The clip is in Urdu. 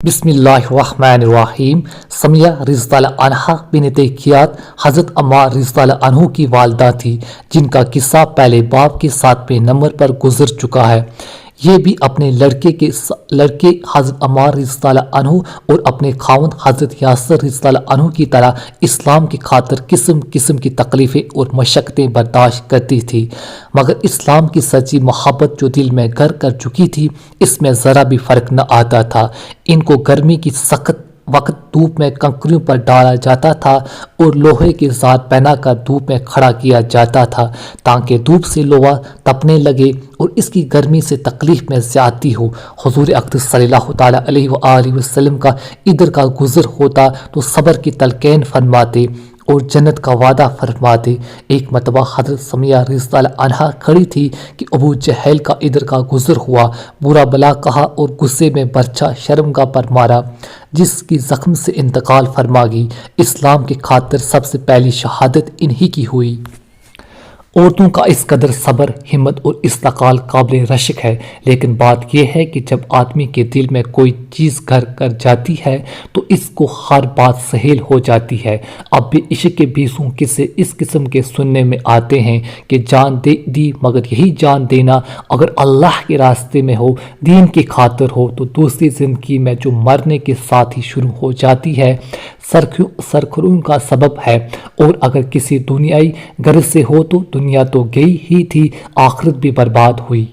بسم اللہ الرحمن الرحیم۔ سمیہ رضی اللہ عنہا بنت کیات حضرت عمار رضی اللہ عنہ کی والدہ تھی، جن کا قصہ پہلے باب کے 7ویں نمبر پر گزر چکا ہے۔ یہ بھی اپنے لڑکے حضرت عمار رضی اللہ عنہ اور اپنے خاوند حضرت یاسر رضی اللہ عنہ کی طرح اسلام کی خاطر قسم قسم کی تکلیفیں اور مشقتیں برداشت کرتی تھی، مگر اسلام کی سچی محبت جو دل میں گھر کر چکی تھی، اس میں ذرا بھی فرق نہ آتا تھا۔ ان کو گرمی کی سخت وقت دھوپ میں کنکریوں پر ڈالا جاتا تھا اور لوہے کے ذات پہنا کر دھوپ میں کھڑا کیا جاتا تھا تاکہ دھوپ سے لوہا تپنے لگے اور اس کی گرمی سے تکلیف میں زیادتی ہو۔ حضور اقدس صلی اللہ تعالیٰ علیہ وآلہ وسلم کا ادھر کا گزر ہوتا تو صبر کی تلقین فرماتے اور جنت کا وعدہ فرماتے۔ ایک مرتبہ حضرت سمیہ رضی اللہ عنہا کھڑی تھی کہ ابو جہل کا ادھر کا گزر ہوا، برا بلا کہا اور غصے میں برچھا شرمگاہ پر مارا، جس کی زخم سے انتقال فرما گئی۔ اسلام کی خاطر سب سے پہلی شہادت انہی کی ہوئی۔ عورتوں کا اس قدر صبر، ہمت اور استقال قابل رشک ہے، لیکن بات یہ ہے کہ جب آدمی کے دل میں کوئی چیز گھر کر جاتی ہے تو اس کو ہر بات سہیل ہو جاتی ہے۔ اب بھی عشق کے 20 قصے اس قسم کے سننے میں آتے ہیں کہ جان دے دی، مگر یہی جان دینا اگر اللہ کے راستے میں ہو، دین کی خاطر ہو، تو دوسری زندگی میں جو مرنے کے ساتھ ہی شروع ہو جاتی ہے، سرخروں کا سبب ہے، اور اگر کسی دنیائی غرض سے ہو تو دنیا تو گئی ہی تھی، آخرت بھی برباد ہوئی۔